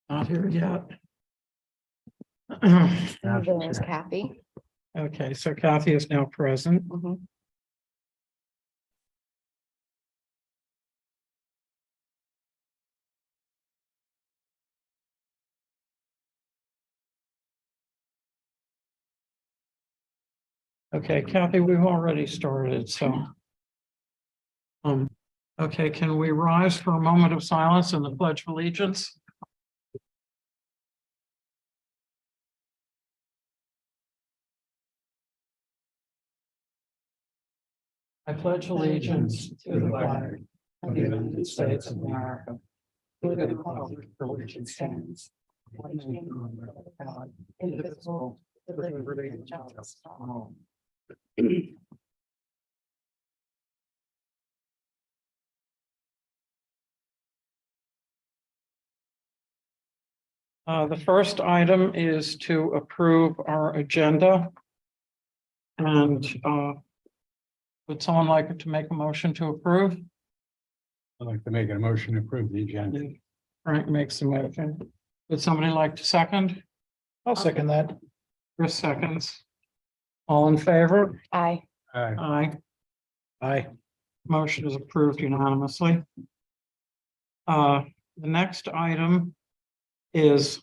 Not here yet. There's Kathy. Okay, so Kathy is now present. Okay, Kathy, we've already started, so. Okay, can we rise for a moment of silence and the Pledge of Allegiance? I pledge allegiance to the flag of the United States of America, to the republic for which it stands, one nation under God, indivisible, with liberty and justice for all. The first item is to approve our agenda. And would someone like to make a motion to approve? I'd like to make a motion to approve the agenda. Frank makes the motion. Would somebody like to second? I'll second that. Chris seconds. All in favor? Aye. Aye. Aye. Aye. Motion is approved unanimously. The next item is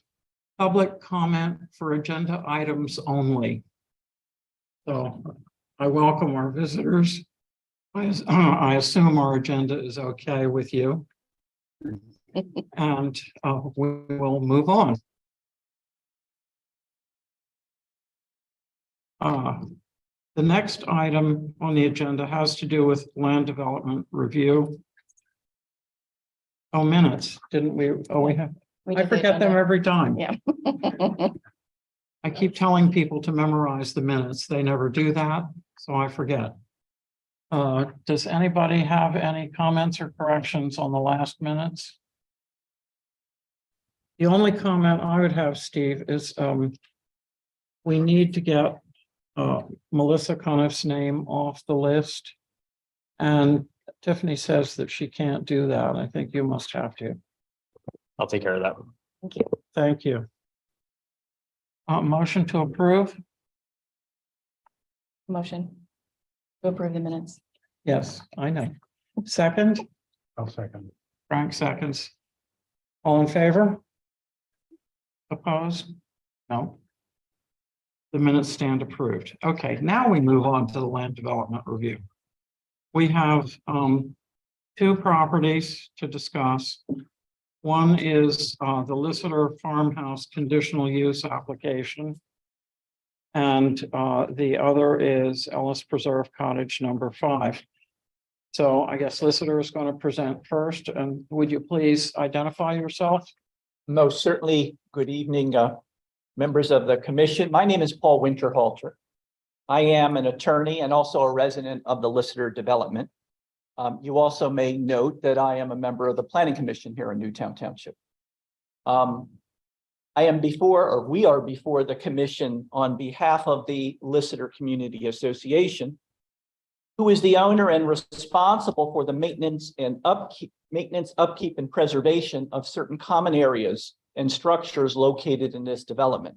public comment for agenda items only. So I welcome our visitors. I assume our agenda is okay with you. And we will move on. The next item on the agenda has to do with land development review. Oh, minutes, didn't we? Oh, we have. I forget them every time. Yeah. I keep telling people to memorize the minutes. They never do that, so I forget. Does anybody have any comments or corrections on the last minutes? The only comment I would have, Steve, is we need to get Melissa Coniff's name off the list. And Tiffany says that she can't do that. I think you must have to. I'll take care of that. Thank you. Thank you. Motion to approve? Motion to approve the minutes. Yes, I know. Second, I'll second. Frank seconds. All in favor? Opposed? No. The minutes stand approved. Okay, now we move on to the land development review. We have two properties to discuss. One is the Liseter Farmhouse Conditional Use application. And the other is Ellis Preserve Cottage number 5. So I guess Liseter is going to present first. And would you please identify yourself? Most certainly. Good evening, members of the commission. My name is Paul Winterhalter. I am an attorney and also a resident of the Liseter development. You also may note that I am a member of the Planning Commission here in Newtown Township. We are before the commission on behalf of the Liseter Community Association, who is the owner and responsible for the maintenance, upkeep, and preservation of certain common areas and structures located in this development.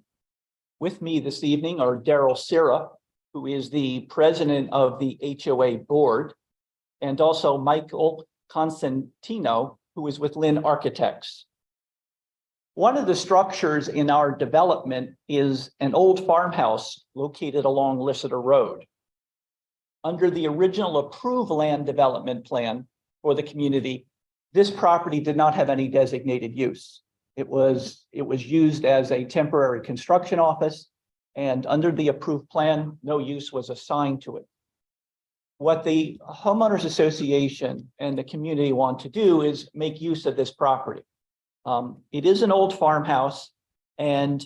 With me this evening are Daryl Sira, who is the president of the HOA board, and also Michael Constantino, who is with Lynn Architects. One of the structures in our development is an old farmhouse located along Liseter Road. Under the original approved land development plan for the community, this property did not have any designated use. It was used as a temporary construction office, and under the approved plan, no use was assigned to it. What the homeowners association and the community want to do is make use of this property. It is an old farmhouse, and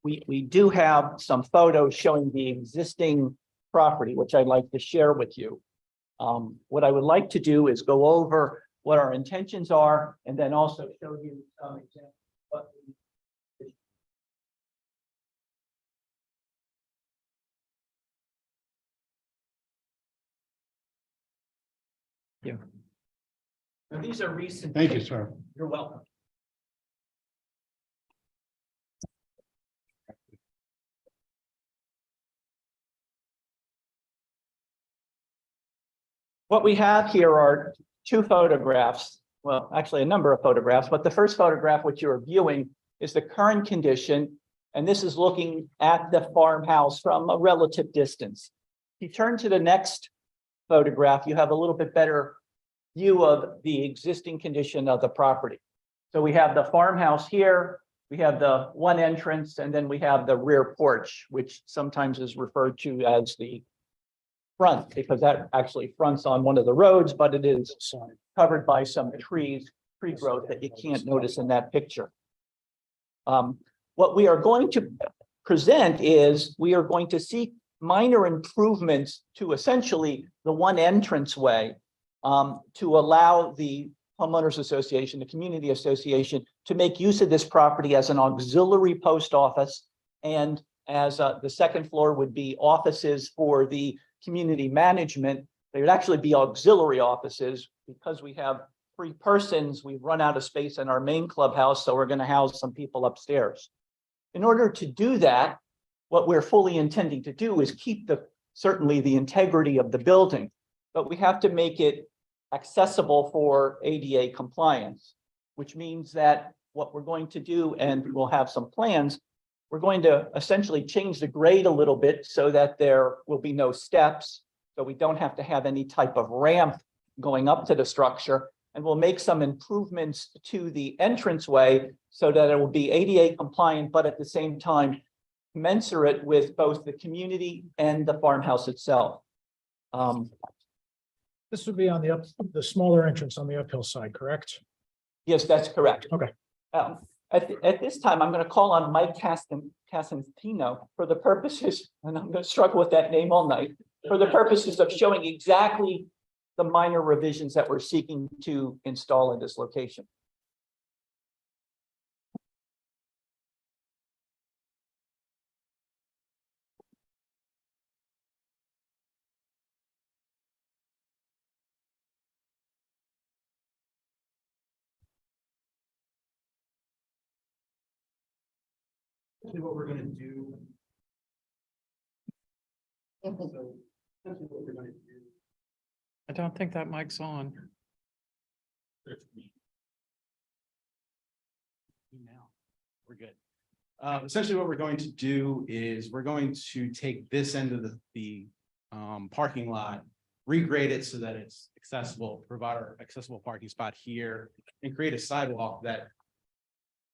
we do have some photos showing the existing property, which I'd like to share with you. What I would like to do is go over what our intentions are, and then also show you some examples. Yeah. Now, these are recent. Thank you, sir. You're welcome. What we have here are two photographs. Well, actually a number of photographs, but the first photograph which you're viewing is the current condition. And this is looking at the farmhouse from a relative distance. If you turn to the next photograph, you have a little bit better view of the existing condition of the property. So we have the farmhouse here, we have the one entrance, and then we have the rear porch, which sometimes is referred to as the front, because that actually fronts on one of the roads, but it is covered by some tree growth that you can't notice in that picture. What we are going to present is we are going to seek minor improvements to essentially the one entranceway to allow the homeowners association, the community association, to make use of this property as an auxiliary post office. And as the second floor would be offices for the community management. They would actually be auxiliary offices because we have 3 persons. We've run out of space in our main clubhouse, so we're going to house some people upstairs. In order to do that, what we're fully intending to do is keep certainly the integrity of the building, but we have to make it accessible for ADA compliance, which means that what we're going to do, and we'll have some plans, we're going to essentially change the grade a little bit so that there will be no steps, so we don't have to have any type of ramp going up to the structure. And we'll make some improvements to the entranceway so that it will be ADA compliant, but at the same time, commensurate with both the community and the farmhouse itself. This would be on the smaller entrance on the uphill side, correct? Yes, that's correct. Okay. At this time, I'm going to call on Mike Castantino for the purposes, and I'm going to struggle with that name all night, for the purposes of showing exactly the minor revisions that we're seeking to install in this location. What we're gonna do. So, essentially what we're gonna do. I don't think that mic's on. Now, we're good. Essentially what we're going to do is we're going to take this end of the parking lot, regrade it so that it's accessible, provide our accessible parking spot here, and create a sidewalk that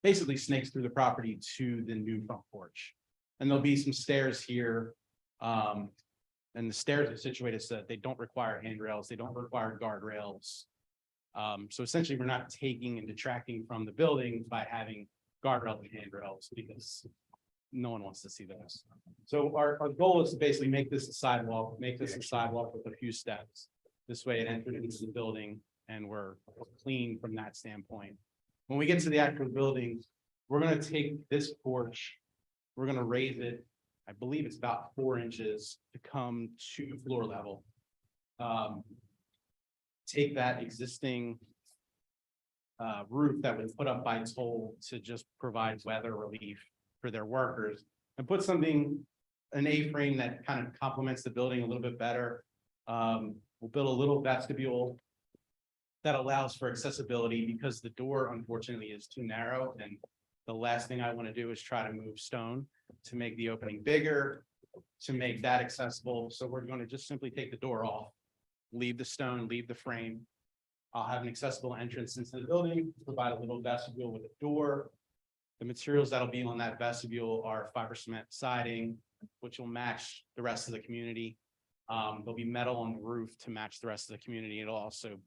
basically snakes through the property to the new front porch. And there'll be some stairs here. And the stairs are situated so that they don't require handrails, they don't require guardrails. So essentially, we're not taking and detracting from the building by having guardrails and handrails because no one wants to see those. So our goal is to basically make this a sidewalk, with a few steps. This way it enters into the building and we're clean from that standpoint. When we get to the actual building, we're going to take this porch, we're going to raise it. I believe it's about 4 inches to come to floor level. Take that existing roof that was put up by Toll to just provide weather relief for their workers and put an A-frame that kind of complements the building a little bit better. We'll build a little vestibule that allows for accessibility because the door unfortunately is too narrow, and the last thing I want to do is try to move stone to make the opening bigger, to make that accessible. So we're going to just simply take the door off, leave the stone, leave the frame. I'll have an accessible entrance into the building, provide a little vestibule with a door. The materials that'll be on that vestibule are fiber cement siding, which will match the rest of the community. There'll be metal on the roof to match the rest of the community. It'll also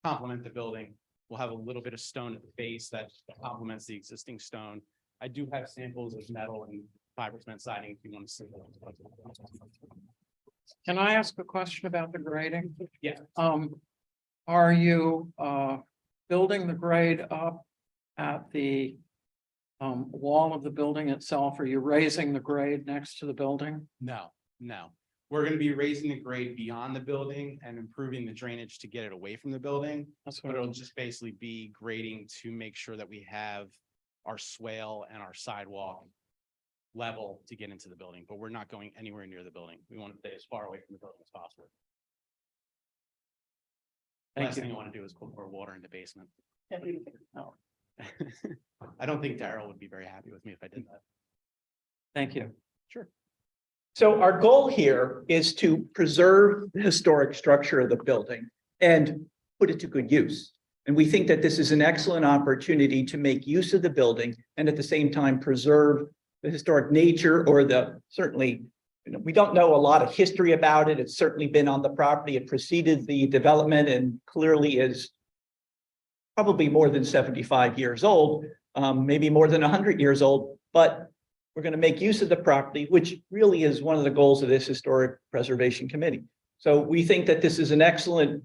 complement the building. We'll have a little bit of stone at the base that complements the existing stone. I do have samples of metal and fiber cement siding if you want to see them. Can I ask a question about the grading? Yeah. Are you building the grade up at the wall of the building itself? Are you raising the grade next to the building? No. We're going to be raising the grade beyond the building and improving the drainage to get it away from the building. That's But what it'll just basically be grading to make sure that we have our swale and our sidewalk level to get into the building, but we're not going anywhere near the building. We want to stay as far away from the building as possible. Thank Last you. thing I want to do is put more water in the basement. No. I don't think Daryl would be very happy with me if I did that. Thank you. So our goal here is to preserve the historic structure of the building and put it to good use. And we think that this is an excellent opportunity to make use of the building and at the same time preserve the historic nature or the certainly, we don't know a lot of history about it. It's certainly been on the property. It preceded the development and clearly is probably more than 75 years old, maybe more than 100 years old, but we're going to make use of the property, which really is one of the goals of this Historic Preservation Committee. So we think that this is an excellent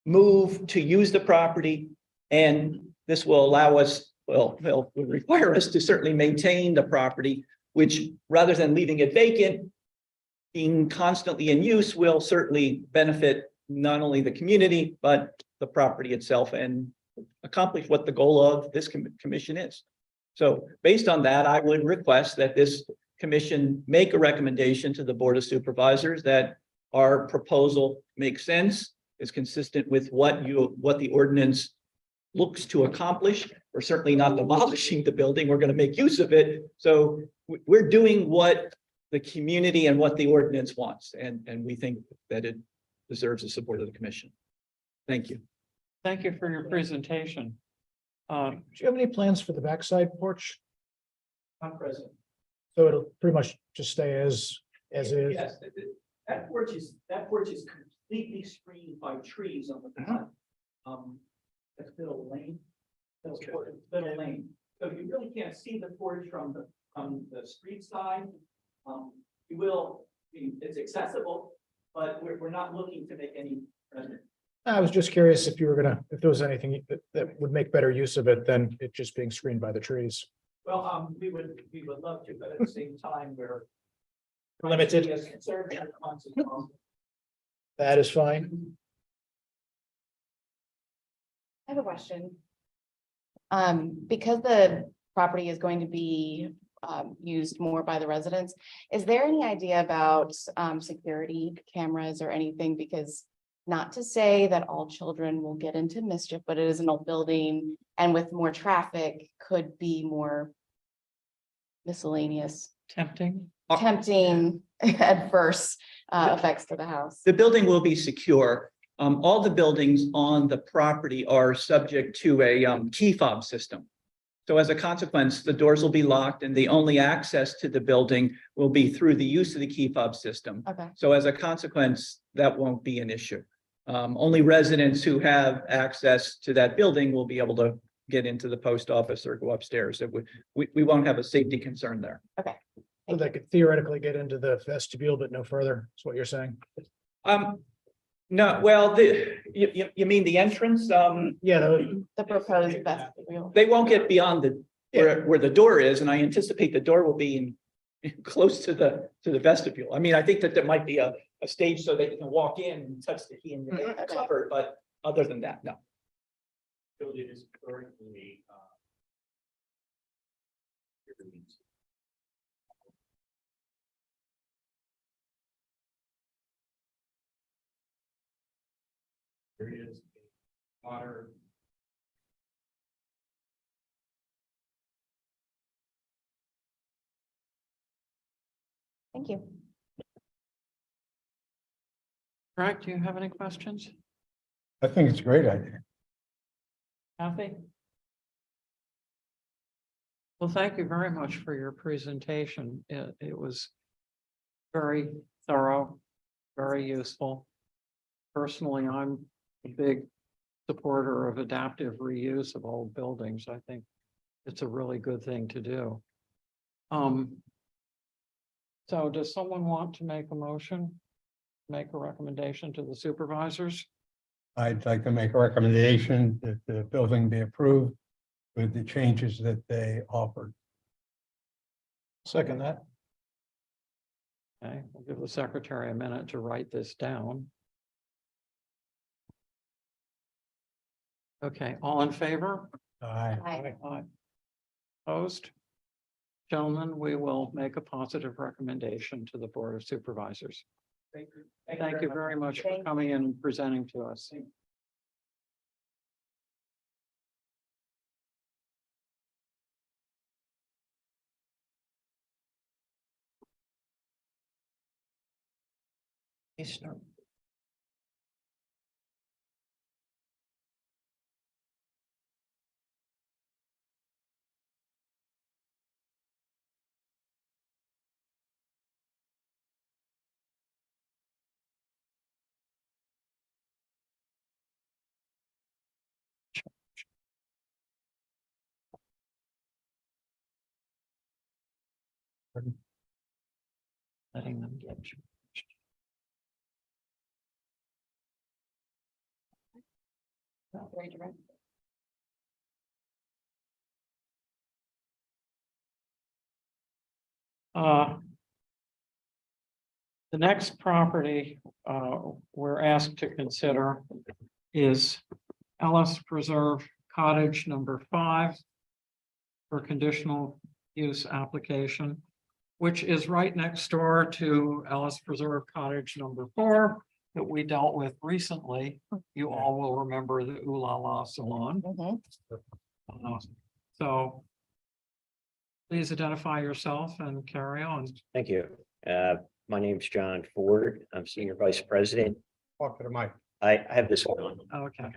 move to use the property, and this will allow us, well, will require us to certainly maintain the property, which rather than leaving it vacant, being constantly in use will certainly benefit not only the community, but the property itself and accomplish what the goal of this commission is. So based on that, I would request that this commission make a recommendation to the Board of Supervisors that our proposal makes sense, is consistent with what the ordinance looks to accomplish. We're certainly not demolishing the building. We're going to make use of it. So we're doing what the community and what the ordinance wants. And we think that it deserves the support of the commission. Thank you. Thank you for your presentation. Do you have any plans for the backside porch? Not present. So it'll pretty much just stay as is? Yes, that porch is completely screened by trees on the front. That's Middle Lane. Middle Lane. So you really can't see the porch from the street side. You will, it's accessible, but we're not looking to make any present. I was just curious if there was anything that would make better use of it than it just being screened by the trees. Well, we would love to, but at the same time, we're Limited. as conservative as possible. That is fine. I have a question. Because the property is going to be used more by the residents, is there any idea about security cameras or anything? Because not to say that all children will get into mischief, but it is an old building and with more traffic could be more miscellaneous, Tempting. tempting adverse effects to the house. The building will be secure. All the buildings on the property are subject to a key fob system. So as a consequence, the doors will be locked and the only access to the building will be through the use of the key fob system. Okay, So as a consequence, that won't be an issue. Only residents who have access to that building will be able to get into the post office or go upstairs. We won't have a safety concern there. So they could theoretically get into the vestibule, but no further, is what you're saying? No, well, you mean the entrance? Yeah, the proposed vestibule. They won't get beyond where the door is, and I anticipate the door will be close to the vestibule. I mean, I think that there might be a stage so they can walk in and touch the key and get covered, but other than that, no. Building is currently there is water. Thank you. Frank, do you have any questions? I think it's a great idea. Kathy? Well, thank you very much for your presentation. It was very thorough, very useful. Personally, I'm a big supporter of adaptive reuse of old buildings. I think it's a really good thing to do. So does someone want to make a motion? Make a recommendation to the supervisors? I'd like to make a recommendation that the building be approved with the changes that they offered. second that. Okay, we'll give the secretary a minute to write this down. Okay, all in favor? Aye. Hi. Aye. Opposed? Gentlemen, we will make a positive recommendation to the Board of Supervisors. Thank you very much for Thank you. coming in and presenting to us. Letting them get. Very direct. The next property we're asked to consider is Ellis Preserve Cottage number 5 for conditional use application, which is right next door to Ellis Preserve Cottage number 4 that we dealt with recently. You all will remember the Ooh La La Salon. So please identify yourself and carry on. Thank you. My name's John Ford. I'm Senior Vice President. Talk to the mic. I have this one on. Okay.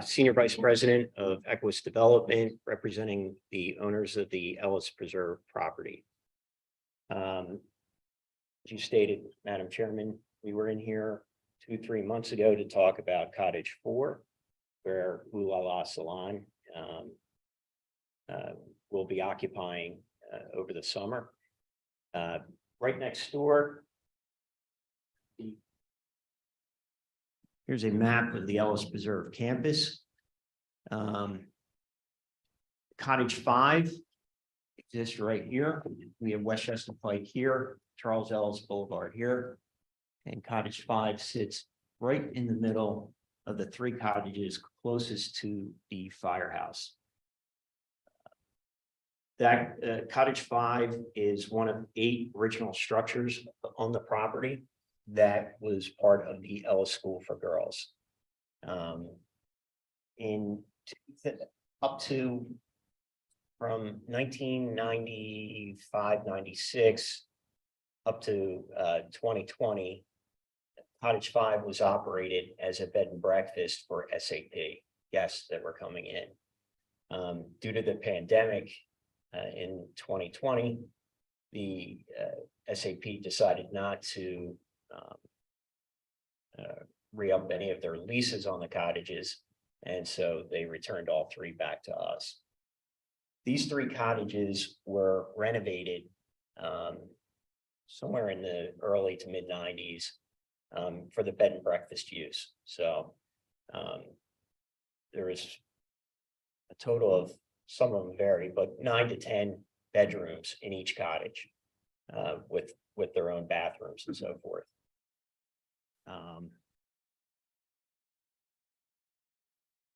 Senior Vice President of Equus Development, representing the owners of the Ellis Preserve property. As you stated, Madam Chairman, we were in here 2-3 months ago to talk about Cottage 4, where Ooh La La Salon will be occupying over the summer. Right next door, here's a map of the Ellis Preserve campus. Cottage 5 exists right here. We have Westchester Pike here, Charles Ellis Boulevard here. And Cottage 5 sits right in the middle of the 3 cottages closest to the firehouse. That Cottage 5 is one of 8 original structures on the property that was part of the Ellis School for Girls. In up to from 1995-96 up to 2020, Cottage 5 was operated as a bed and breakfast for SAP guests that were coming in. Due to the pandemic, in 2020, the SAP decided not to re-up any of their leases on the cottages, and so they returned all 3 back to us. These 3 cottages were renovated somewhere in the early to mid 90s for the bed and breakfast use. So there is a total of, some of them vary, but 9 to 10 bedrooms in each cottage with their own bathrooms and so forth.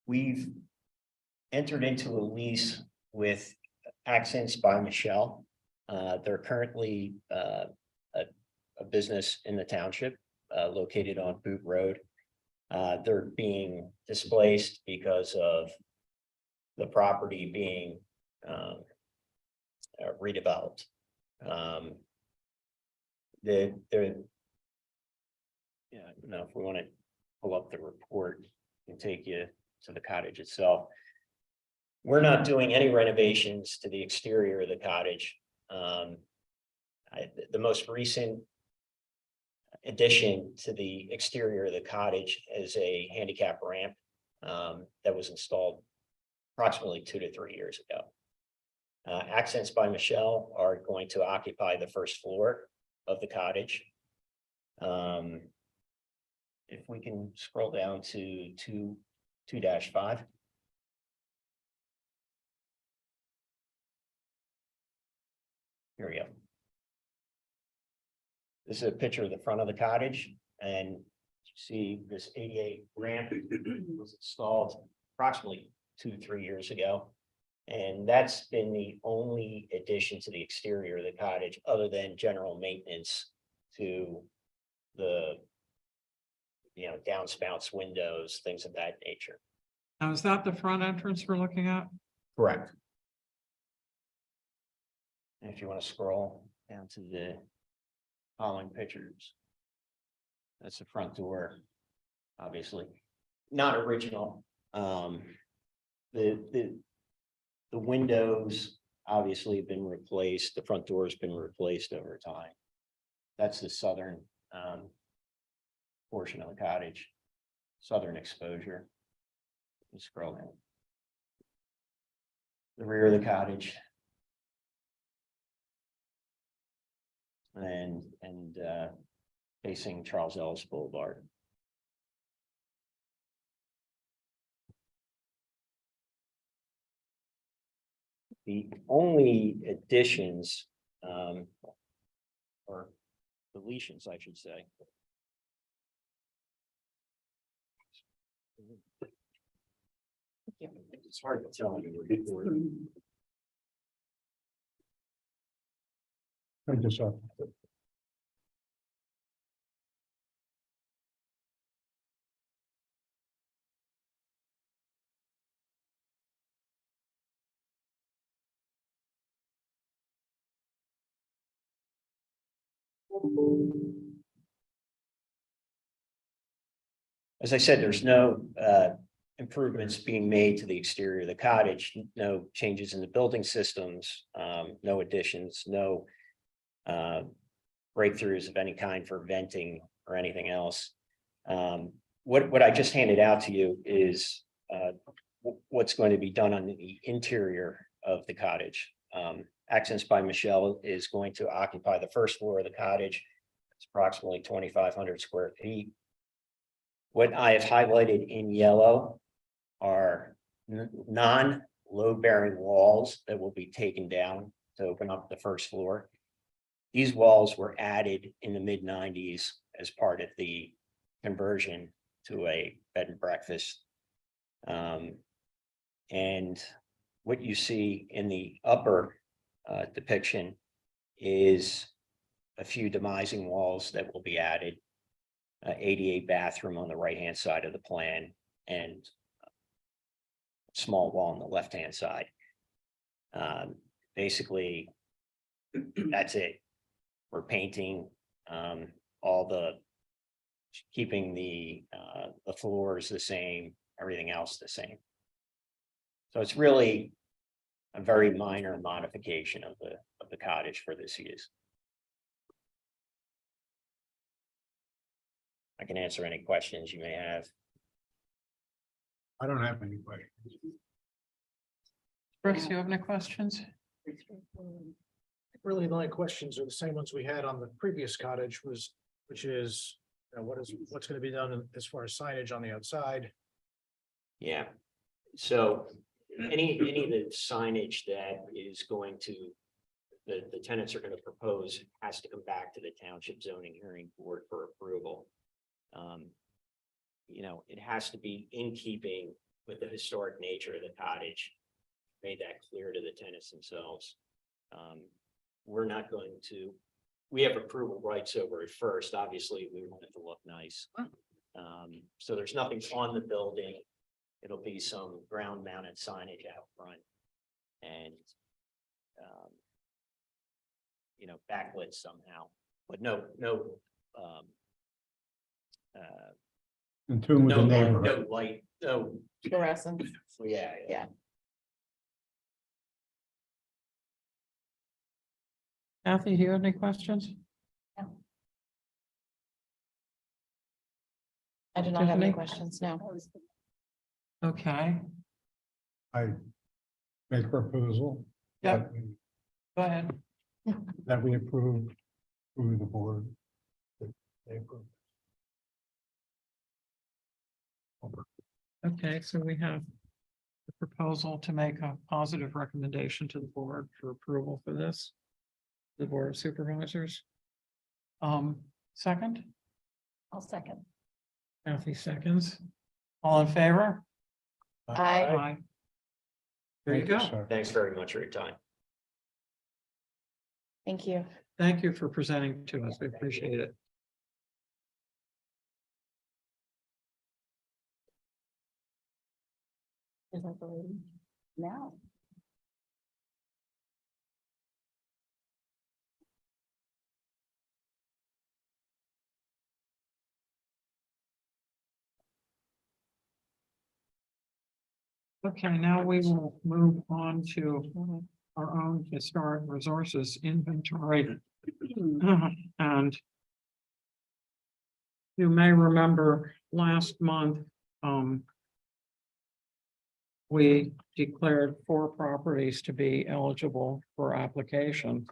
We've entered into a lease with Accents by Michelle. They're currently a business in the township located on Boot Road. They're being displaced because of the property being redeveloped. If we want to pull up the report and take you to the cottage itself. We're not doing any renovations to the exterior of the cottage. The most recent addition to the exterior of the cottage is a handicap ramp that was installed approximately 2 to 3 years ago. Accents by Michelle are going to occupy the first floor of the cottage. If we can scroll down to 2-5. Here we go. This is a picture of the front of the cottage, and you see this ADA ramp was installed approximately 2 to 3 years ago. And that's been the only addition to the exterior of the cottage, other than general maintenance to the, downspouts, windows, things of that nature. Now, is that the front entrance we're looking at? Correct. And if you want to scroll down to the following pictures. That's the front door, obviously, not original. The windows obviously have been replaced, the front door has been replaced over time. That's the southern portion of the cottage, southern exposure. You scroll down. The rear of the cottage. And facing Charles Ellis Boulevard. The only additions, or deletions, I should say. It's hard to tell. I just saw. As I said, there's no improvements being made to the exterior of the cottage, no changes in the building systems, no additions, no breakthroughs of any kind for venting or anything else. What I just handed out to you is what's going to be done on the interior of the cottage. Accents by Michelle is going to occupy the first floor of the cottage. It's approximately 2,500 square feet. What I have highlighted in yellow are non-load bearing walls that will be taken down to open up the first floor. These walls were added in the mid-90s as part of the conversion to a bed and breakfast. And what you see in the upper depiction is a few demising walls that will be added, ADA bathroom on the right-hand side of the plan, and a small wall on the left-hand side. Basically, that's it. We're painting keeping the floors the same, everything else the same. So it's really a very minor modification of the cottage for this use. I can answer any questions you may have. I don't have any questions. Brooks, you have any questions? Really, the only questions are the same ones we had on the previous cottage which is, what's going to be done as far as signage on the outside? Yeah, so any of the signage that is going to, the tenants are going to propose has to come back to the Township Zoning Hearing Board for approval. It has to be in keeping with the historic nature of the cottage. Made that clear to the tenants themselves. We're not going to, we have approval rights over it first. Obviously, we want it to look nice. So there's nothing on the building. It'll be some ground mounted signage out front and, backlit somehow, but no, In tune with the neighborhood. no light, no, Fluorescent. yeah. Yeah. Kathy, do you have any questions? I do not have any Tiffany? questions, no. Okay, I make a proposal. Yeah. that we- go ahead. That we approve through the board. that they approve. Okay, so we have the proposal to make a positive recommendation to the board for approval for this. The Board of Supervisors. Second, I'll second. Kathy seconds. All in favor? Aye. There you Thank go. sir. Thanks very much for your time. Thank you. Thank you for presenting to us. We appreciate it. Is that the lady? No. Okay, now we will move on to our own historic resources inventory. And you may remember last month, we declared 4 properties to be eligible for application.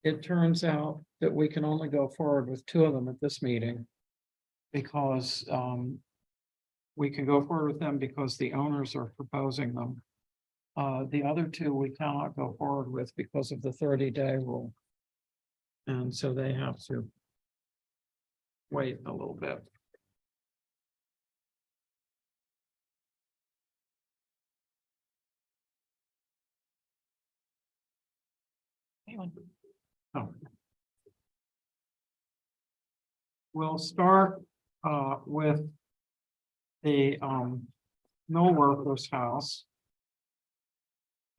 It turns out that we can only go forward with 2 of them at this meeting. Because we can go forward with them because the owners are proposing them. The other 2 we cannot go forward with because of the 30-day rule. And so they have to wait a little bit. Oh. We'll start with the mill workers house.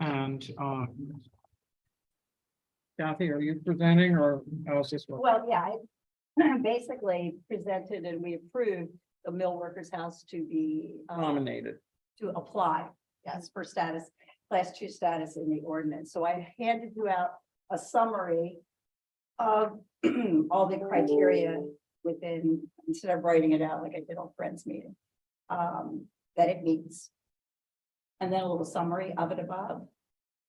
And Kathy, are you presenting or how's this work? Well, yeah, I basically presented and we approved the mill workers house to be Nominated. to apply, yes, for status, class 2 status in the ordinance. So I handed you out a summary of all the criteria within, instead of writing it out like I did on Friends meeting, that it meets. And then a little summary of it above.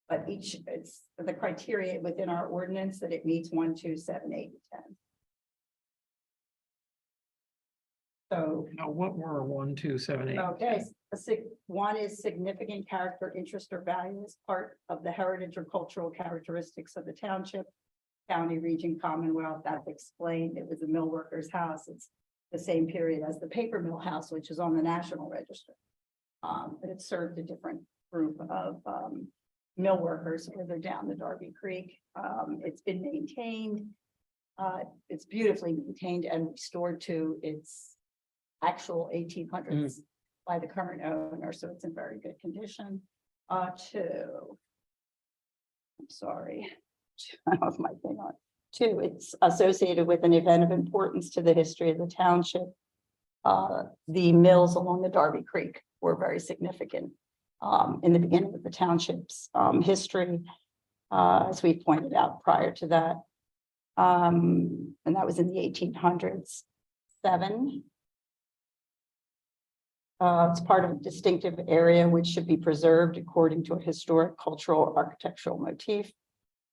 But it's the criteria within our ordinance that it meets 1, 2, 7, 8, and 10. So, Now, what were 1, 2, 7, 8? okay, 1 is significant character, interest, or value as part of the heritage or cultural characteristics of the township, county, region, commonwealth. That's explained. It was a mill workers house. It's the same period as the paper mill house, which is on the National Register. But it served a different group of mill workers further down the Darby Creek. It's been maintained. It's beautifully maintained and restored to its actual 1800s by the current owner, so it's in very good condition. 2. I'm sorry, I have my thing on. 2, it's associated with an event of importance to the history of the township. The mills along the Darby Creek were very significant in the beginning of the township's history, as we pointed out prior to that. And that was in the 1800s. 7. It's part of a distinctive area which should be preserved according to a historic, cultural, architectural motif.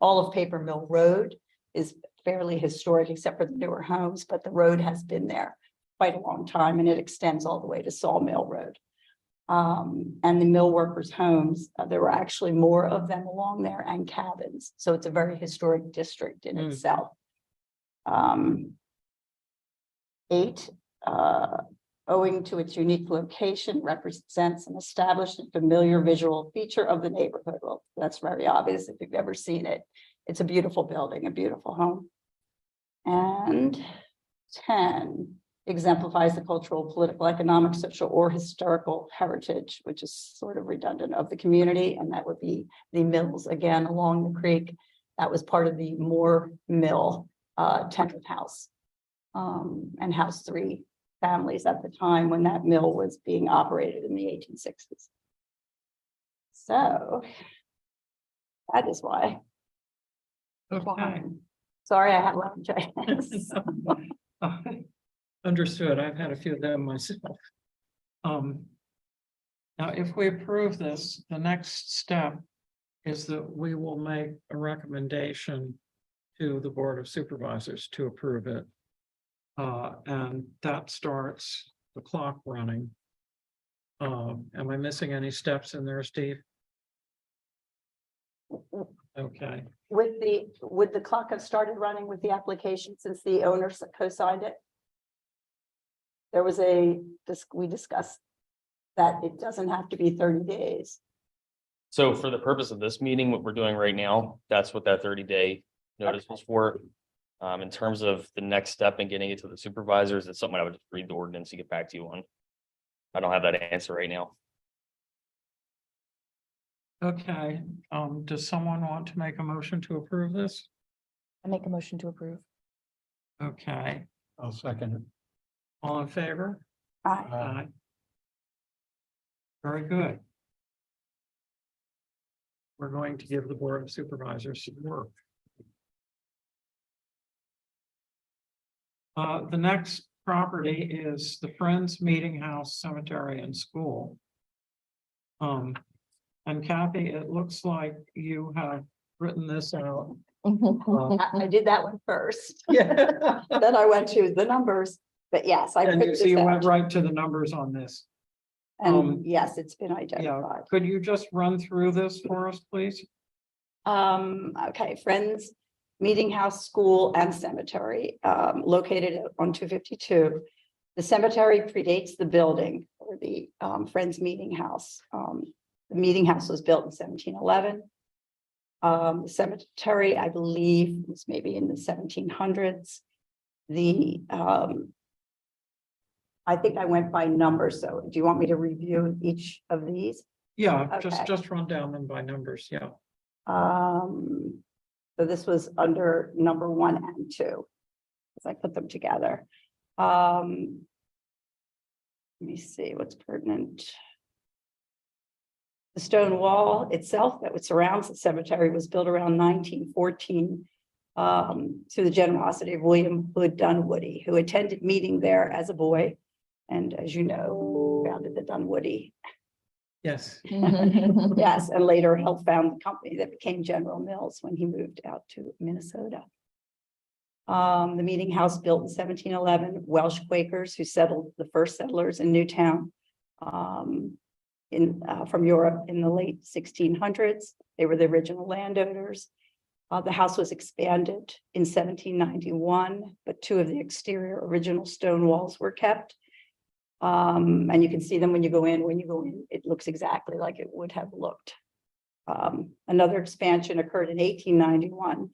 All of Paper Mill Road is fairly historic, except for the newer homes, but the road has been there quite a long time, and it extends all the way to Sawmill Road. And the mill workers' homes, there were actually more of them along there, and cabins. So it's a very historic district in itself. 8, owing to its unique location, represents an established and familiar visual feature of the neighborhood. Well, that's very obvious if you've ever seen it. It's a beautiful building, a beautiful home. And 10 exemplifies the cultural, political, economic, social, or historical heritage, which is sort of redundant, of the community, and that would be the mills again along the creek. That was part of the Moore Mill tenement house, and house 3 families at the time when that mill was being operated in the 1860s. So that is why. Okay. Sorry, I had laryngitis. Understood. I've had a few of them myself. Now, if we approve this, the next step is that we will make a recommendation to the Board of Supervisors to approve it. And that starts the clock running. Am I missing any steps in there, Steve? Okay. Would the clock have started running with the application since the owner co-signed it? There was we discussed that it doesn't have to be 30 days. So for the purpose of this meeting, what we're doing right now, that's what that 30-day notice was for. In terms of the next step in getting it to the supervisors, it's something I would just read the ordinance and get back to you on. I don't have that answer right now. Okay, does someone want to make a motion to approve this? I make a motion to approve. Okay, I'll second it. all in favor? Aye. Aye. Very good. we're going to give the Board of Supervisors some work. The next property is the Friends Meeting House, Cemetery and School. And Kathy, it looks like you have written this out. I did that one first. Yeah. Then I went to the numbers, but yes, I And you picked see, this you went out. right to the numbers on this. And yes, it's been Yeah, identified. could you just run through this for us, please? Okay, Friends Meeting House, School and Cemetery, located on 252. The cemetery predates the building or the Friends Meeting House. The meeting house was built in 1711. The cemetery, I believe, was maybe in the 1700s. The I think I went by number. So do you want me to review each of these? Yeah, Okay. just run down them by numbers, yeah. So this was under number 1 and 2, as I put them together. Let me see what's pertinent. The stone wall itself that would surround the cemetery was built around 1914 through the generosity of William Hood Dunwoody, who attended meeting there as a boy, and as you know, founded the Dunwoody. Yes. Yes, and later helped found the company that became General Mills when he moved out to Minnesota. The meeting house built in 1711, Welsh Quakers who settled the first settlers in Newtown from Europe in the late 1600s. They were the original landowners. The house was expanded in 1791, but 2 of the exterior original stone walls were kept. And you can see them when you go in. When you go in, it looks exactly like it would have looked. Another expansion occurred in 1891.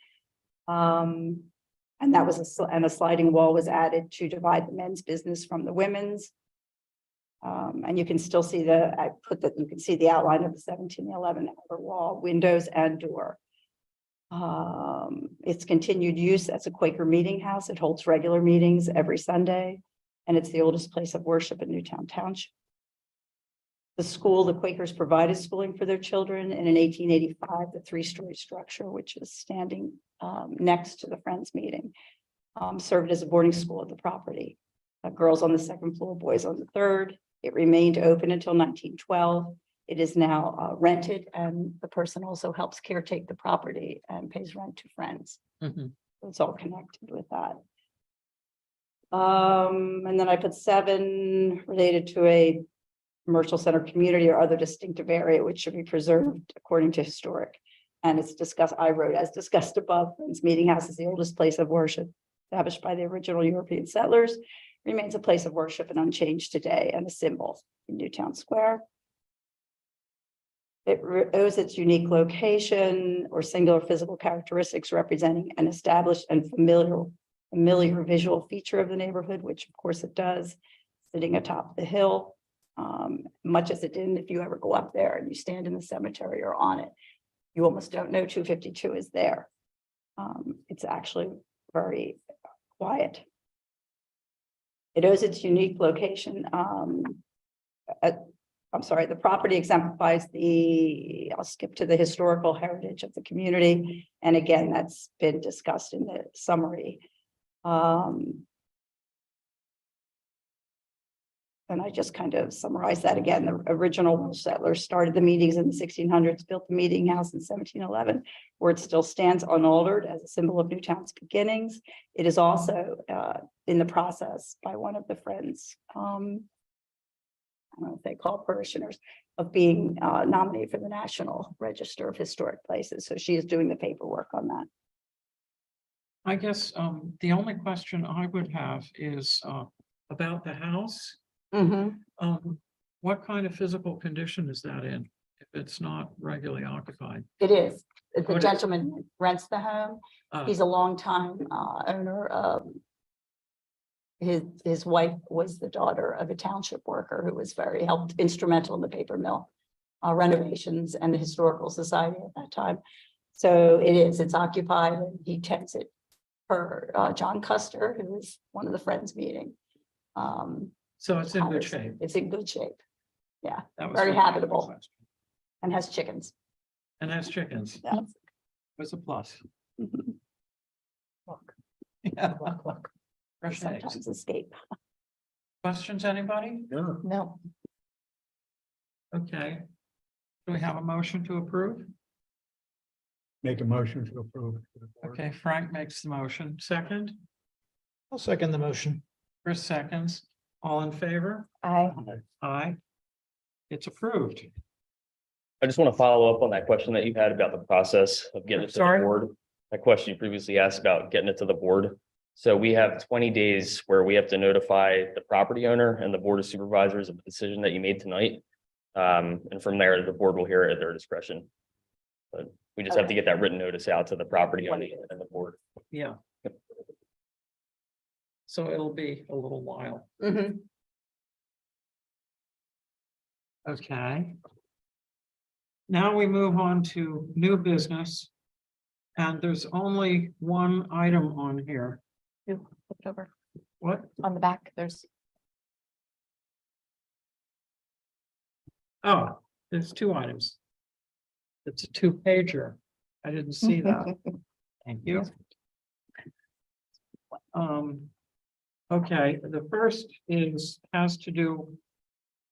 And that was a sliding wall was added to divide the men's business from the women's. And you can still see you can see the outline of the 1711 outer wall, windows and door. Its continued use as a Quaker meeting house. It holds regular meetings every Sunday, and it's the oldest place of worship in Newtown Township. The school, the Quakers provided schooling for their children, and in 1885, the 3-story structure, which is standing next to the Friends meeting, served as a boarding school at the property. Girls on the 2nd floor, boys on the 3rd. It remained open until 1912. It is now rented, and the person also helps caretake the property and pays rent to Friends. Mhm. It's all connected with that. And then I put 7 related to a commercial center community or other distinctive area which should be preserved according to historic. And it's discussed, I wrote, as discussed above, Friends Meeting House is the oldest place of worship established by the original European settlers, remains a place of worship and unchanged today, and a symbol in Newtown Square. It owes its unique location or singular physical characteristics representing an established and familiar visual feature of the neighborhood, which of course it does, sitting atop the hill, much as it did if you ever go up there and you stand in the cemetery or on it. You almost don't know 252 is there. It's actually very quiet. It owes its unique location. I'm sorry, the property exemplifies I'll skip to the historical heritage of the community. And again, that's been discussed in the summary. And I just kind of summarized that again. The original Welsh settlers started the meetings in the 1600s, built the meeting house in 1711, where it still stands unaltered as a symbol of Newtown's beginnings. It is also in the process by one of the Friends, I don't know if they call parishioners, of being nominated for the National Register of Historic Places. So she is doing the paperwork on that. I guess the only question I would have is about the house. What kind of physical condition is that in if it's not regularly occupied? It is. The What is- gentleman rents the home. He's a longtime owner. His wife was the daughter of a township worker who was helped instrumental in the paper mill renovations and the historical society at that time. So it's occupied, and he tends it for John Custer, who is one of the Friends meeting. So it's in good shape. It's in good shape. Yeah, That was very my other habitable. question. and has chickens. and has chickens. Yes. What's a plus? Mhm. Yeah. Fresh eggs. Sometimes escape. Questions, anybody? No. Okay. Do we have a motion to approve? Make a motion to approve. Okay, Frank makes the motion. Second, I'll second the motion. Chris seconds. All in favor? I, Aye. It's approved. I just want to follow up on that question that you had about the process of getting it to the Sorry? board. That question you previously asked about getting it to the board. So we have 20 days where we have to notify the property owner and the board of supervisors of the decision that you made tonight. And from there, the board will hear it at their discretion. But we just have to get that written notice out to the property owner and the board. Yeah. So it'll be a little while. Mhm. Okay. Now we move on to new business. And there's only one item on here. you flipped over What? on the back, there's. Oh, there's two items. It's a two-pager. I didn't see that. Thank you. Okay, the first has to do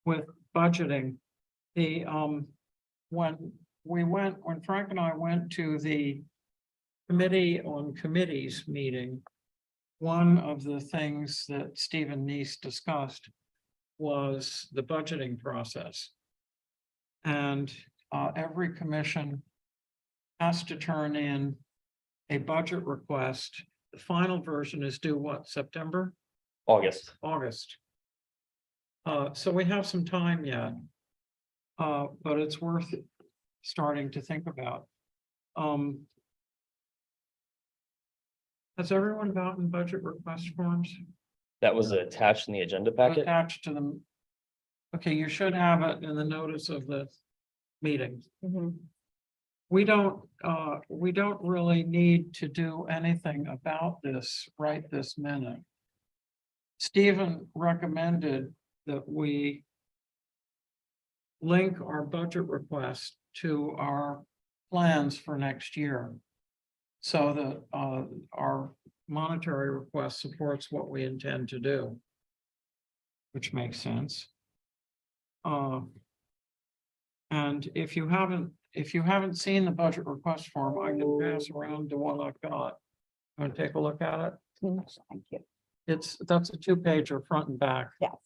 with budgeting. When Frank and I went to the Committee on Committees meeting, one of the things that Stephen Neese discussed was the budgeting process. And every commission has to turn in a budget request. The final version is due what, September? August. August. So we have some time yet. But it's worth starting to think about. Has everyone gotten budget request forms That was attached in the agenda packet. attached to them? Okay, you should have it in the notice of the meeting. Mhm. We don't really need to do anything about this right this minute. Stephen recommended that we link our budget request to our plans for next year. So that our monetary request supports what we intend to do. Which makes sense. And if you haven't seen the budget request form, I can pass around the one I've got. Want to take a look at it? Thank you. That's a two-pager front and back. Yes.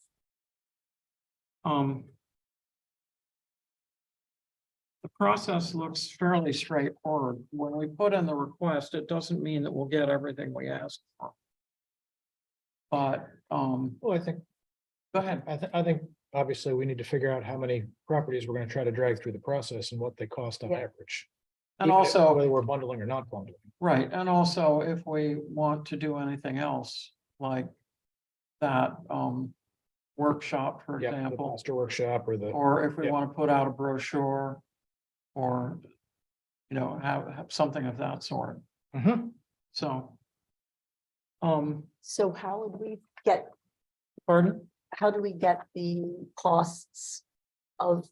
The process looks fairly straightforward. When we put in the request, it doesn't mean that we'll get everything we ask for. But, Well, I think, go ahead. I think obviously we need to figure out how many properties we're gonna try to drag through the process and what they cost on Yeah. average. And Even if- also, Whether we're bundling or not bundling. right, and also if we want to do anything else, like that, workshop, for Yeah, the example, master workshop or the, or if we Yeah. want to put out a brochure, or, have something of that sort. Mhm. So, So how would we get, pardon? how do we get the costs of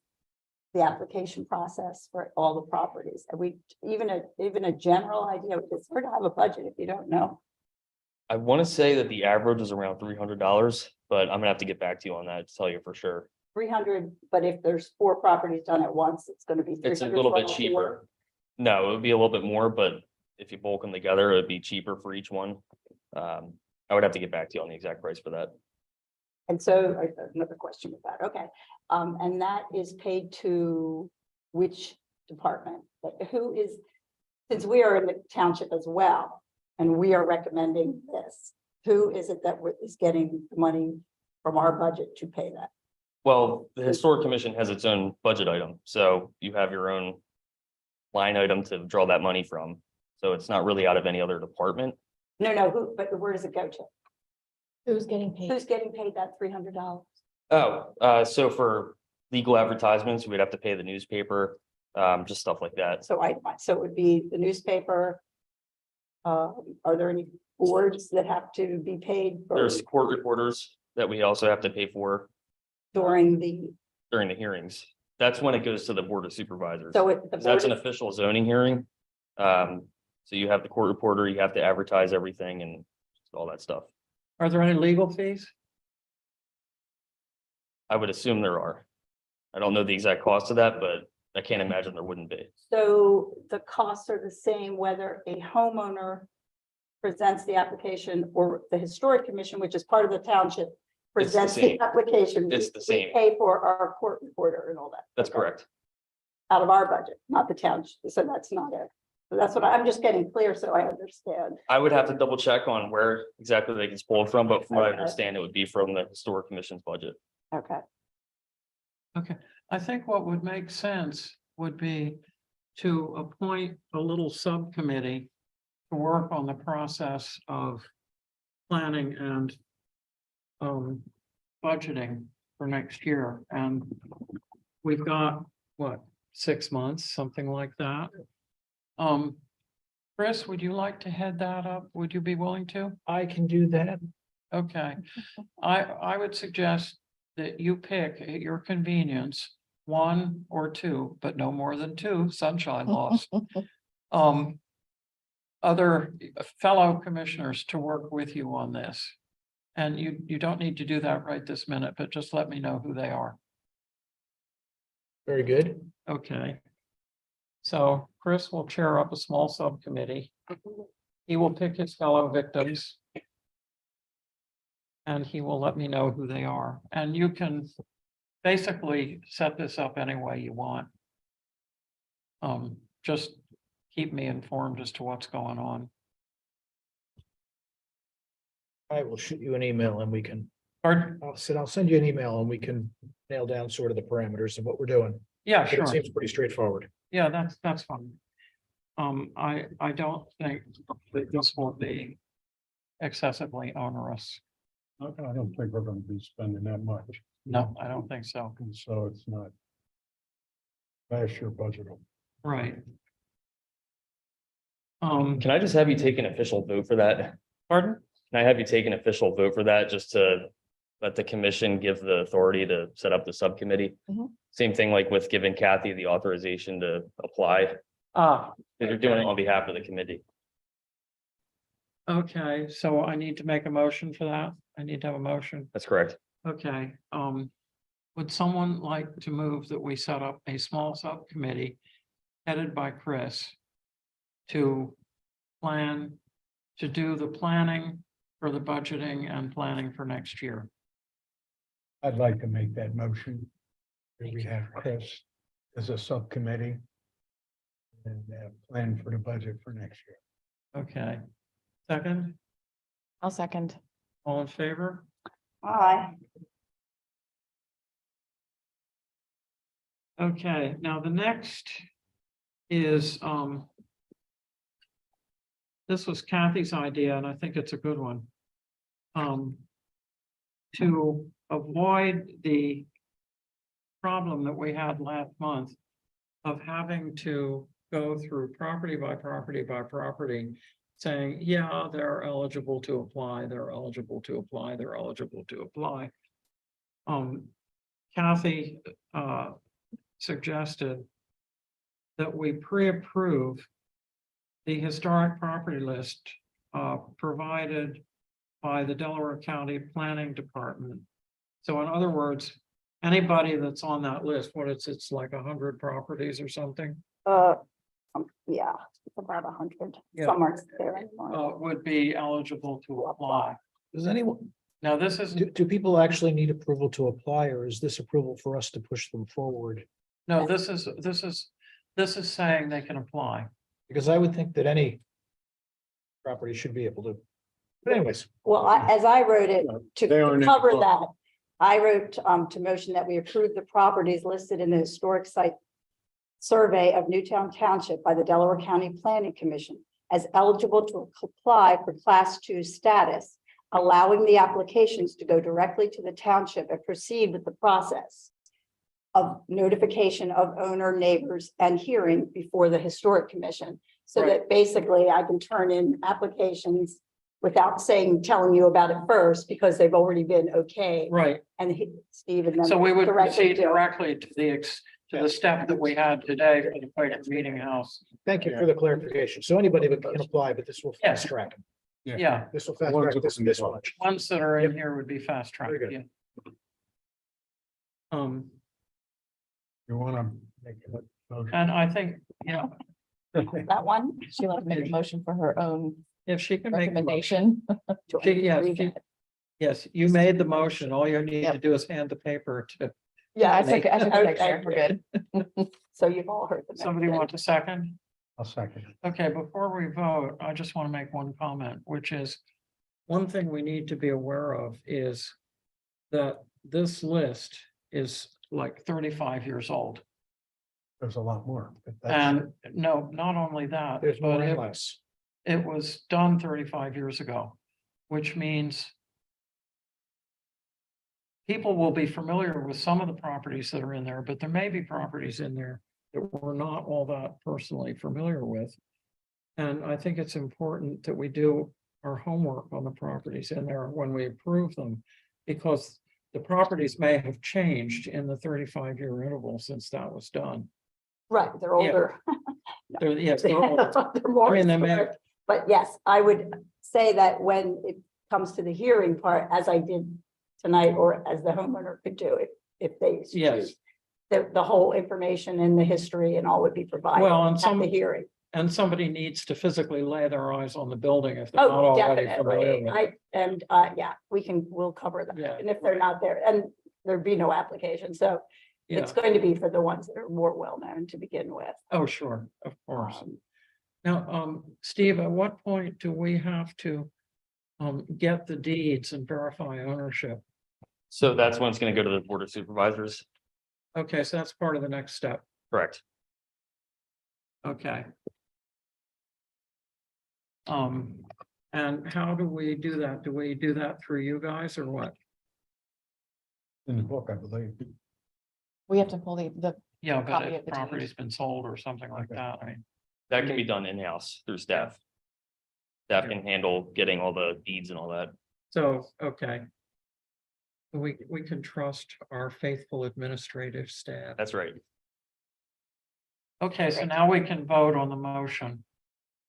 the application process for all the properties? Are we, even a general idea? It's hard to have a budget if you don't know. I want to say that the average is around $300, but I'm gonna have to get back to you on that to tell you for sure. 300, but if there's 4 properties done at once, it's gonna be. It's a 300 little for bit all 4. cheaper. No, it would be a little bit more, but if you bulk them together, it'd be cheaper for each one. I would have to get back to you on the exact price for that. And so another question with that, okay. And that is paid to which department? Like, who is, since we are in the township as well, and we are recommending this, who is it that is getting the money from our budget to pay that? Well, the Historic Commission has its own budget item, so you have your own line item to draw that money from. So it's not really out of any other department. No, but where does it go to? Who's getting paid? Who's getting paid that $300? Oh, so for legal advertisements, we'd have to pay the newspaper, just stuff like that. So so it would be the newspaper. Are there any boards that have to be paid for There's court reporters that we also have to pay for during the, during the hearings. That's when it goes to the Board of Supervisors. So That's an official zoning hearing. So you have the court reporter, you have to advertise everything and all that stuff. Are there any legal fees? I would assume there are. I don't know the exact cost of that, but I can't imagine there wouldn't be. So the costs are the same whether a homeowner presents the application or the historic commission, which is part of the township, It's the presents the same. application. It's We- the same. We pay for our court reporter and all that. That's Okay. correct. Out of our budget, not the township. So that's not it. So that's what I'm just getting clear so I understand. I would have to double check on where exactly they can pull it from, but from what I Okay. understand, it would be from the historic commission's budget. Okay. Okay, I think what would make sense would be to appoint a little subcommittee to work on the process of planning and budgeting for next year. And we've got, what, 6 months, something like that? Chris, would you like to head that up? Would you be willing to? I can do that. Okay, I would suggest that you pick at your convenience, 1 or 2, but no more than 2, sunshine laws. Other fellow commissioners to work with you on this. And you don't need to do that right this minute, but just let me know who they are. Very good. Okay. So Chris will chair up a small subcommittee. He will pick his fellow victims. And he will let me know who they are. And you can basically set this up any way you want. Just keep me informed as to what's going on. I will shoot you an email and we can, Pardon? I'll send you an email and we can nail down sort of the parameters of what we're doing. Yeah, But sure. it seems pretty straightforward. Yeah, that's fine. I don't think that this will be excessively onerous. I don't think we're gonna be spending that much, No, I don't think so. and so it's not last year budget. Right. Can I just have you take an official vote for that? Pardon? Can I have you take an official vote for that, just to let the commission give the authority to set up the subcommittee? Mhm. Same thing like with giving Kathy the authorization to apply, Ah, because you're doing it on behalf of the committee. okay, so I need to make a motion for that. I need to have a motion. That's correct. Okay, would someone like to move that we set up a small subcommittee headed by Chris to plan, to do the planning for the budgeting and planning for next year? I'd like to make that motion. We have Chris as a subcommittee. And plan for the budget for next year. Okay. Second, I'll second. all in favor? Aye. Okay, now the next is, this was Kathy's idea, and I think it's a good one. To avoid the problem that we had last month of having to go through property by property by property, saying, yeah, they're eligible to apply, they're eligible to apply, they're eligible to apply. Kathy suggested that we pre-approve the historic property list provided by the Delaware County Planning Department. So in other words, anybody that's on that list, it's like 100 properties or something, Yeah, it's about 100, Yeah. somewhere there anymore. would be eligible to apply. Does anyone, Now, this is, do people actually need approval to apply, or is this approval for us to push them forward? no, this is saying they can apply. Because I would think that any property should be able to. But anyways, Well, as I wrote it, to They are in the cover book. that, I wrote to motion that we approve the properties listed in the historic site survey of Newtown Township by the Delaware County Planning Commission as eligible to apply for Class 2 status, allowing the applications to go directly to the township and proceed with the process of notification of owner, neighbors, and hearing before the Historic Commission. So that basically I can turn in applications without telling you about it first, because they've already been okay. Right, And Steve and then. so we would directly proceed do it. directly to to the step that we had today for the Quaker Meeting House. Thank you for the clarification. So anybody can apply, but this will fast track. Yeah, This will fast track this much. ones that are in here would be fast tracked. Very good. Yeah. You wanna make a motion? And I think, That one? She'll have to make a motion for her own if she can make. a motion- recommendation. Yes, you made the motion. All you need to do is hand the paper to, Yeah, I took a Okay. picture. We're good. So you've all heard. the somebody message. want a second? I'll second it. Okay, before we vote, I just want to make one comment, which is, one thing we need to be aware of is that this list is like 35 years old. There's a lot more. but that's- And no, not only that, There's more but and it, less. it was done 35 years ago, which means people will be familiar with some of the properties that are in there, but there may be properties in there that we're not all that personally familiar with. And I think it's important that we do our homework on the properties in there when we approve them, because the properties may have changed in the 35-year interval since that was done. Right, they're older. They're, yes, they're older. They're more I mean, they may- historic. But yes, I would say that when it comes to the hearing part, as I did tonight, or as the homeowner could do if they. Yes. choose, the whole information and the history and all would be provided Well, and at some- the hearing. And somebody needs to physically lay their eyes on the building if they're not Oh, already familiar definitely. with it. Yeah, we'll cover that. Yeah. And if they're not there, and there'd be no application, so Yeah, it's going to be for the ones that are more well-known to begin with. oh, sure, of course. Um, Now, Steve, at what point do we have to get the deeds and verify ownership? So that's when it's gonna go to the Board of Supervisors, Okay, so that's part of the next step. correct? Okay. And how do we do that? Do we do that through you guys or what? In the book, I believe. We have to pull the, Yeah, but Copy if of the deed. property's been sold or something like Okay. that, I mean, That can be done in-house through staff. Staff can handle getting all the deeds and all that. so, okay. We can trust our faithful administrative staff. That's right. Okay, so now we can vote on the motion.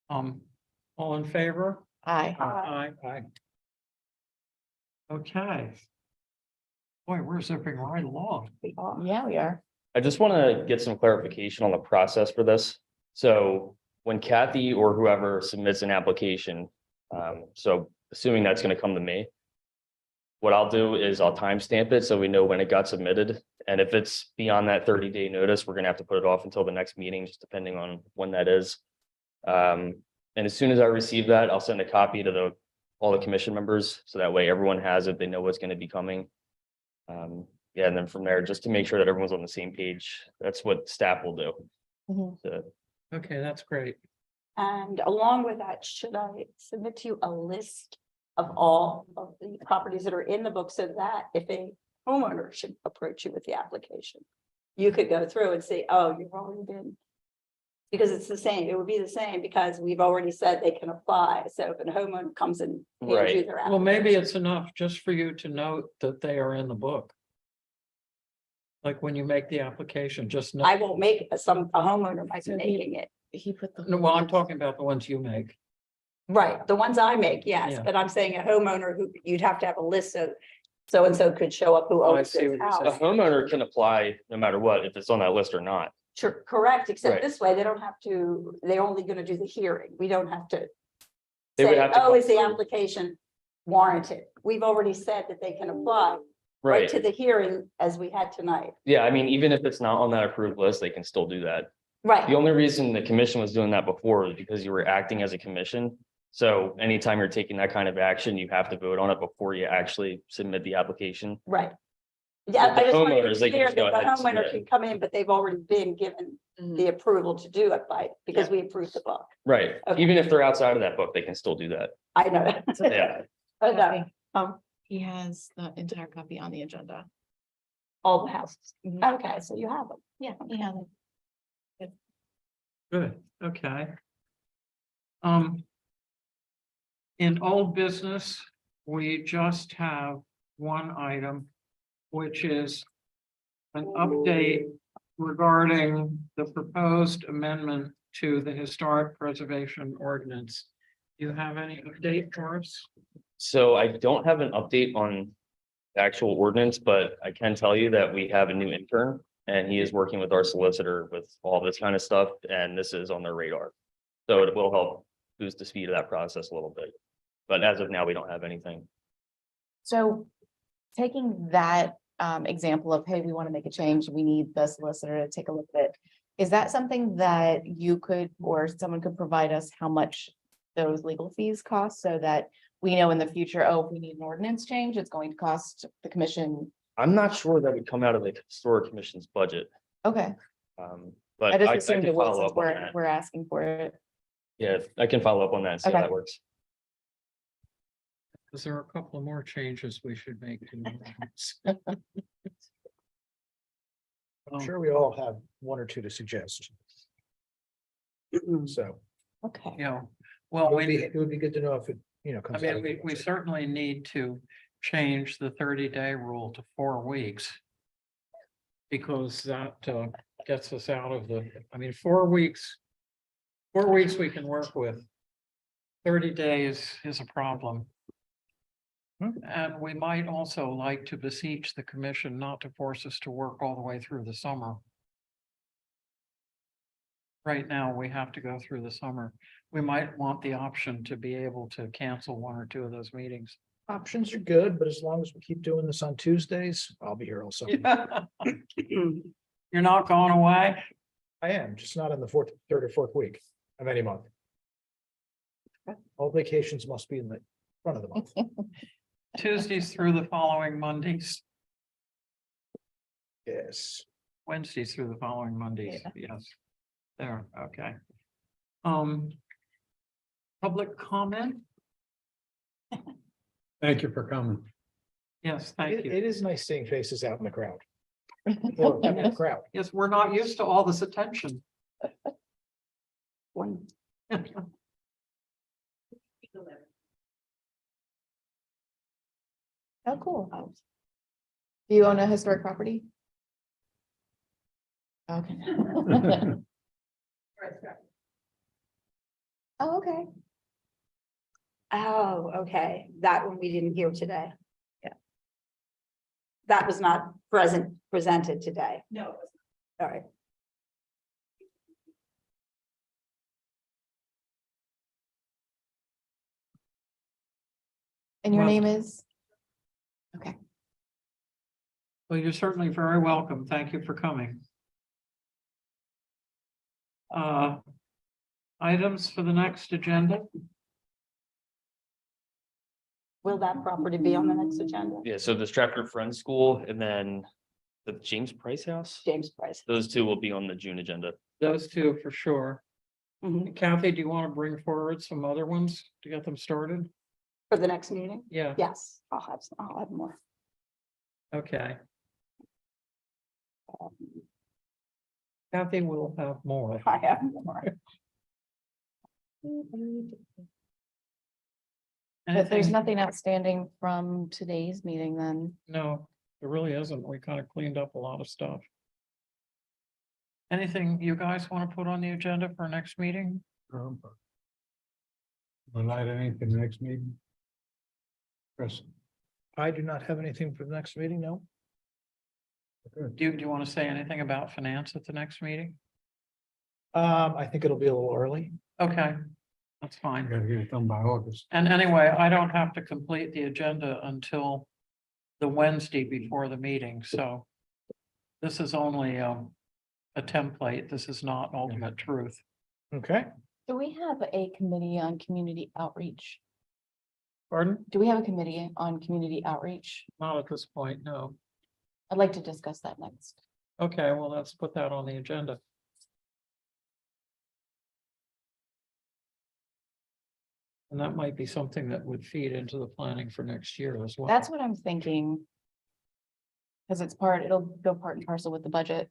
All in favor? aye. Aye. Okay. Boy, we're zipping right along. Yeah, we are. I just want to get some clarification on the process for this. So when Kathy or whoever submits an application, so assuming that's going to come to me, what I'll do is I'll timestamp it so we know when it got submitted. And if it's beyond that 30-day notice, we're going to have to put it off until the next meeting, just depending on when that is. And as soon as I receive that, I'll send a copy to all the commission members, so that way everyone has it, they know what's going to be coming. Yeah, and then from there, just to make sure that everyone's on the same page, that's what staff will do. Mhm. So, Okay, that's great. And along with that, should I submit to you a list of all of the properties that are in the book, so that if a homeowner should approach you with the application, you could go through and say, oh, you've already been. Because it's the same, it would be the same, because we've already said they can apply, so if a homeowner comes and hands you Right. their. Well, maybe application- it's enough just for you to note that they are in the book. Like when you make the application, just know. I won't make a homeowner might be making it, He put the. No, well, I'm talking about the ones you make. right, the ones I make, yes, Yeah. but I'm saying a homeowner who, you'd have to have a list of. So and so could show up who Oh, I owns see this what you're house. a homeowner can apply no matter what, if it's on that list or not. Sure, correct, except Right. this way, they don't have to, they're only gonna do the hearing, we don't have to. They would Say, have to oh, come is the through. application warranted? We've already said that they can apply right Right. to the hearing as we had tonight. Yeah, I mean, even if it's not on that approved list, they can still do that. The Right, only reason the commission was doing that before was because you were acting as a commission. So anytime you're taking that kind of action, you have to vote on it before you actually submit the application. right. Yeah, With the I just want to homeowners, be they can clear just go that the ahead and homeowner submit. can come in, but they've already been given the approval to do it by, because we approved the book. Right. Okay. Even if they're outside of that book, they can still do that. I know that. Yeah. I know, He has the entire copy on the agenda. all the houses. Mhm. Okay, so you have them. Yeah, he has it. Good, okay. In old business, we just have one item, which is an update regarding the proposed amendment to the historic preservation ordinance. Do you have any update for us? So I don't have an update on the actual ordinance, but I can tell you that we have a new intern and he is working with our solicitor with all this kind of stuff, and this is on their radar. So it will help boost the speed of that process a little bit. But as of now, we don't have anything. So taking that example of, hey, we want to make a change, we need the solicitor to take a look at it. Is that something that you could, or someone could provide us how much those legal fees cost so that we know in the future, oh, if we need an ordinance change, it's going to cost the commission? I'm not sure that would come out of the historic commission's budget. Okay, But I just I assumed can it would follow since up on we're, that. we're asking for it. Yeah, I can follow up on that and see how Okay. that works. Because there are a couple of more changes we should make to the ordinance. I'm sure we all have one or two to suggest. So Okay. Yeah, it well, it would be good to know if it, I comes out. mean, of the we budget. certainly need to change the 30-day rule to 4 weeks. Because that gets us out of the, I mean, 4 weeks. 4 weeks we can work with. 30 days is a problem. And we might also like to beseech the commission not to force us to work all the way through the summer. Right now, we have to go through the summer. We might want the option to be able to cancel 1 or 2 of those meetings. Options are good, but as long as we keep doing this on Tuesdays, I'll be here all summer. You're not going away? I am, just not in the third or fourth week of any month. All vacations must be in the front of the month. Tuesdays through the following Mondays, Yes. Wednesdays through the following Mondays, yes. There, okay. Public comment? Thank you for coming. Yes, thank you. It is nice seeing faces out in the crowd. Or in the crowd. Yes, we're not used to all this attention. One. Oh, cool. Do you own a historic property? Okay. Oh, okay. Oh, okay. That one we didn't hear today. Yeah. That was not presented today. No. All right. And your Well- name is? Okay. Well, you're certainly very welcome. Thank you for coming. Items for the next agenda? Will that property be on the next agenda? Yeah, so the Stratford Friends School and then the James Price House. James Price. Those 2 will be on the June agenda. Those 2 for sure. Mhm. Kathy, do you want to bring forward some other ones to get them started? For the next meeting? Yeah, Yes, I'll have more. okay. Kathy will have more. I have more. But there's Anything? nothing outstanding from today's meeting then. No, there really isn't. We kind of cleaned up a lot of stuff. Anything you guys want to put on the agenda for next meeting? Will that anything next meeting? Chris, I do not have anything for the next meeting, no. Do you want to say anything about finance at the next meeting? I think it'll be a little early. Okay, that's I fine. gotta get it done by August. And anyway, I don't have to complete the agenda until the Wednesday before the meeting, so this is only a template. This is not ultimate truth. Okay. Do we have a committee on community outreach? Pardon? Do we have a committee on community outreach? Not at this point, no. I'd like to discuss that next. Okay, well, let's put that on the agenda. And that might be something that would feed into the planning for next year as well. That's what I'm thinking. Because it'll go part and parcel with the budget,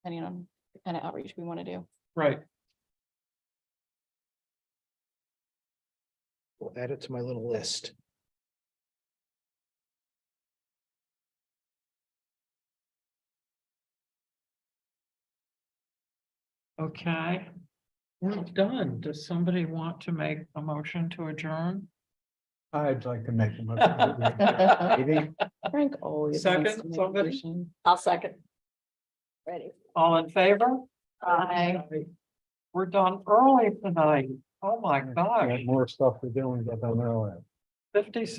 depending on the kind of outreach we want to do. Right. We'll add it to my little list. Okay. We're done. Does somebody want to make a motion to adjourn? I'd like to make a motion. Maybe. Frank always. Second, wants to make a somebody? motion. I'll second. Ready? All in favor? Aye. We're done early tonight. Oh, my We gosh, have more stuff to do and get done earlier. 56